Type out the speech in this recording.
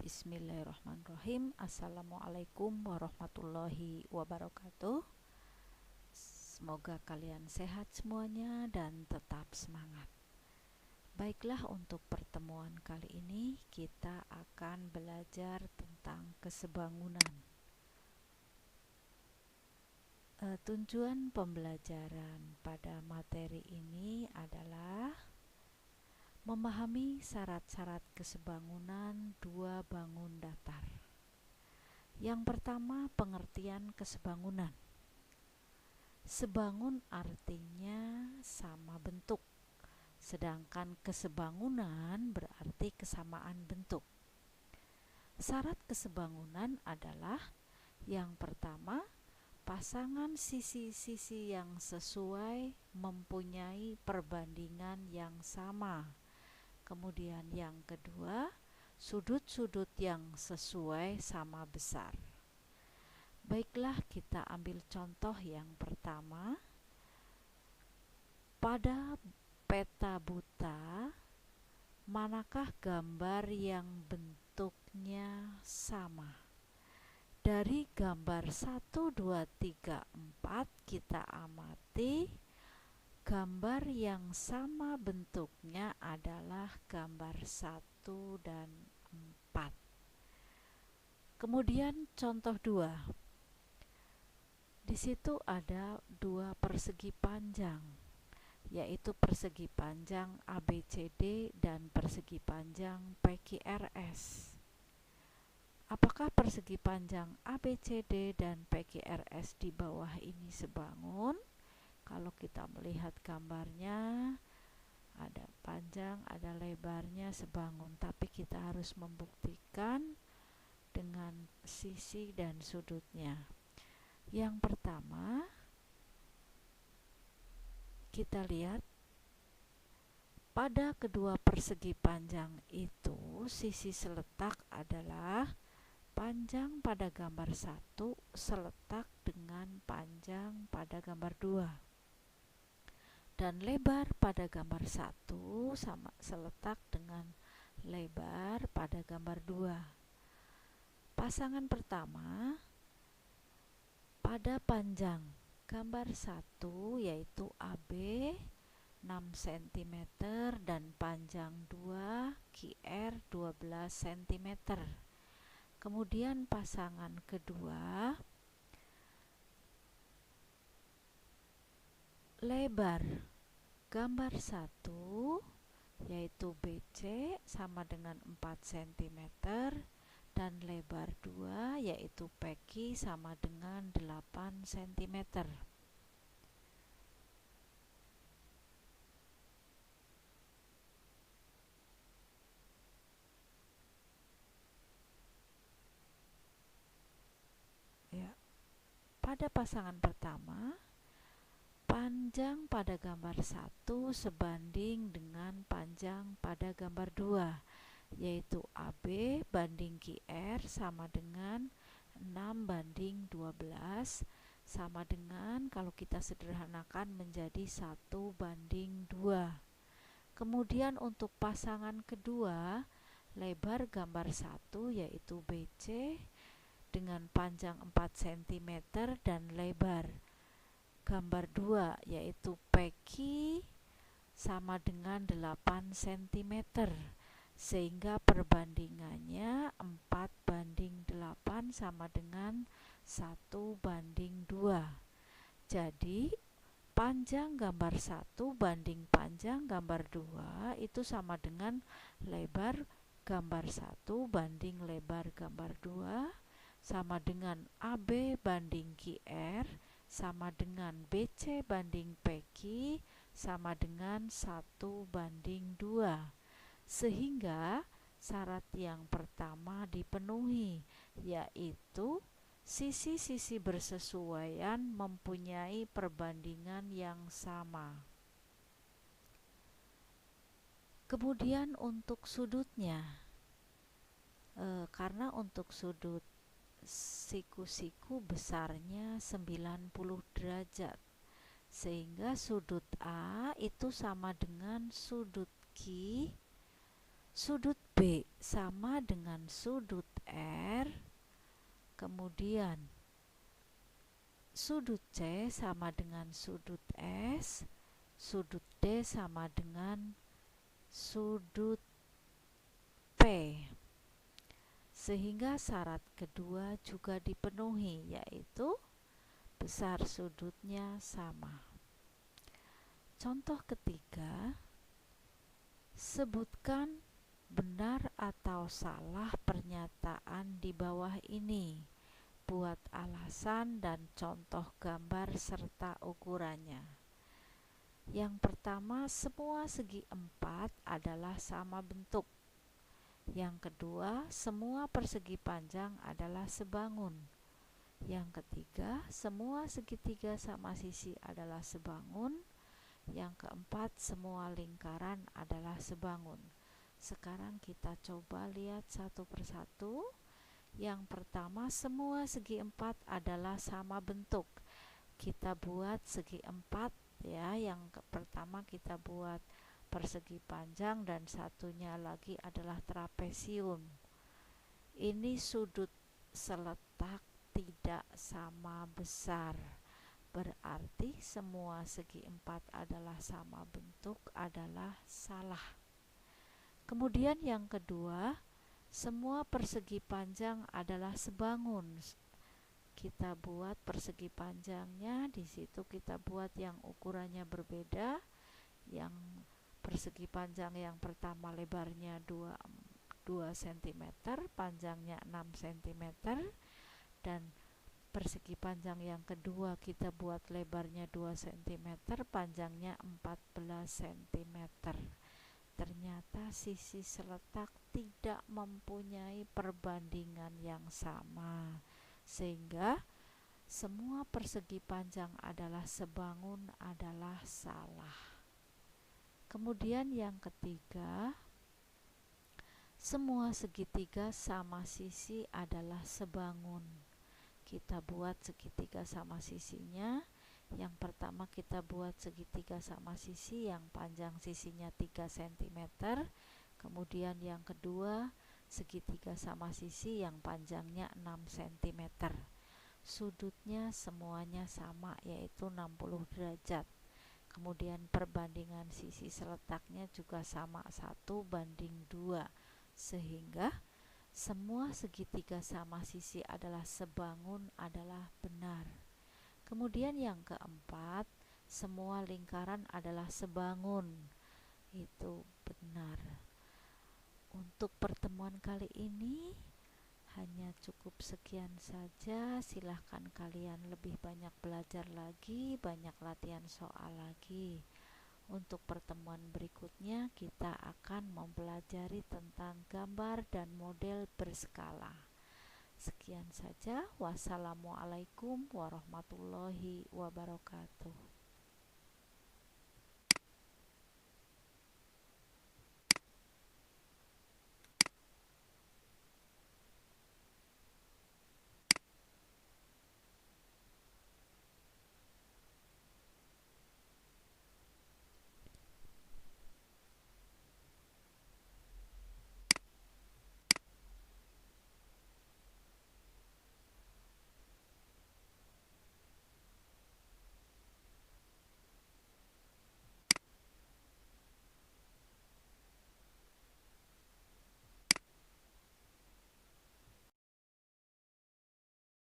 Bismillahirrahmanirrahim. Assalamualaikum warahmatullahi wabarakatuh. Semoga kalian sehat semuanya dan tetap semangat. Baiklah, untuk pertemuan kali ini kita akan belajar tentang kesebangunan. Tujuan pembelajaran pada materi ini adalah memahami syarat-syarat kesebangunan dua bangun datar. Yang pertama, pengertian kesebangunan. Sebangun artinya sama bentuk, sedangkan kesebangunan berarti kesamaan bentuk. Syarat kesebangunan adalah yang pertama, pasangan sisi-sisi yang sesuai mempunyai perbandingan yang sama. Kemudian yang kedua, sudut-sudut yang sesuai sama besar. Baiklah, kita ambil contoh yang pertama. Pada peta buta, manakah gambar yang bentuknya sama? Dari gambar 1, 2, 3, 4 kita amati gambar yang sama bentuknya adalah gambar 1 dan 4. Kemudian contoh 2. Di situ ada dua persegi panjang, yaitu persegi panjang ABCD dan persegi panjang PQRS. Apakah persegi panjang ABCD dan PQRS di bawah ini sebangun? Kalau kita melihat gambarnya, ada panjang, ada lebarnya sebangun, tapi kita harus membuktikan dengan sisi dan sudutnya. Yang pertama, kita lihat pada kedua persegi panjang itu, sisi seletak adalah panjang pada gambar 1 seletak dengan panjang pada gambar 2. Dan lebar pada gambar 1 sama seletak dengan lebar pada gambar 2. Pasangan pertama pada panjang gambar 1 yaitu AB 6 cm dan panjang 2 QR 12 cm. Kemudian pasangan kedua lebar gambar 1 yaitu BC sama dengan 4 cm dan lebar 2 yaitu PQ sama dengan 8 cm. Pada pasangan pertama, panjang pada gambar 1 sebanding dengan panjang pada gambar 2, yaitu AB banding QR sama dengan 6 banding 12 sama dengan, kalau kita sederhanakan menjadi 1 banding 2. Kemudian untuk pasangan kedua, lebar gambar 1 yaitu BC dengan panjang 4 cm dan lebar gambar 2 yaitu PQ sama dengan 8 cm, sehingga perbandingannya 4 banding 8 sama dengan 1 banding 2. Jadi panjang gambar 1 banding panjang gambar 2 itu sama dengan lebar gambar 1 banding lebar gambar 2 sama dengan AB banding QR sama dengan BC banding PQ sama dengan 1 banding 2. Sehingga syarat yang pertama dipenuhi, yaitu sisi-sisi bersesuaian mempunyai perbandingan yang sama. Kemudian untuk sudutnya, karena untuk sudut siku-siku besarnya 90 derajat, sehingga sudut A itu sama dengan sudut Q Sudut B sama dengan sudut R, kemudian sudut C sama dengan sudut S, sudut D sama dengan sudut P. Sehingga syarat kedua juga dipenuhi, yaitu besar sudutnya sama. Contoh ketiga, sebutkan benar atau salah pernyataan di bawah ini. Buat alasan dan contoh gambar serta ukurannya. Yang pertama, semua segi empat adalah sama bentuk. Yang kedua, semua persegi panjang adalah sebangun. Yang ketiga, semua segitiga sama sisi adalah sebangun. Yang keempat, semua lingkaran adalah sebangun. Sekarang kita coba lihat satu persatu. Yang pertama, semua segi empat adalah sama bentuk. Kita buat segi empat ya. Yang pertama kita buat persegi panjang dan satunya lagi adalah trapesium. Ini sudut seletak tidak sama besar. Berarti semua segi empat adalah sama bentuk adalah salah. Kemudian yang kedua, semua persegi panjang adalah sebangun. Kita buat persegi panjangnya, di situ kita buat yang ukurannya berbeda. Yang persegi panjang yang pertama lebarnya 2 cm, panjangnya 6 cm, dan persegi panjang yang kedua kita buat lebarnya 2 cm, panjangnya 14 cm. Ternyata sisi seletak tidak mempunyai perbandingan yang sama, sehingga semua persegi panjang adalah sebangun adalah salah. Kemudian yang ketiga, semua segitiga sama sisi adalah sebangun. Kita buat segitiga sama sisinya. Yang pertama kita buat segitiga sama sisi yang panjang sisinya 3 cm. Kemudian yang kedua, segitiga sama sisi yang panjangnya 6 cm. Sudutnya semuanya sama, yaitu 60 derajat. Kemudian perbandingan sisi seletaknya juga sama, 1:2, sehingga semua segitiga sama sisi adalah sebangun adalah benar. Kemudian yang keempat, semua lingkaran adalah sebangun. Itu benar. Untuk pertemuan kali ini hanya cukup sekian saja. Silahkan kalian lebih banyak belajar lagi, banyak latihan soal lagi. Untuk pertemuan berikutnya kita akan mempelajari tentang gambar dan model berskala. Sekian saja. Wassalamualaikum warahmatullahi wabarakatuh.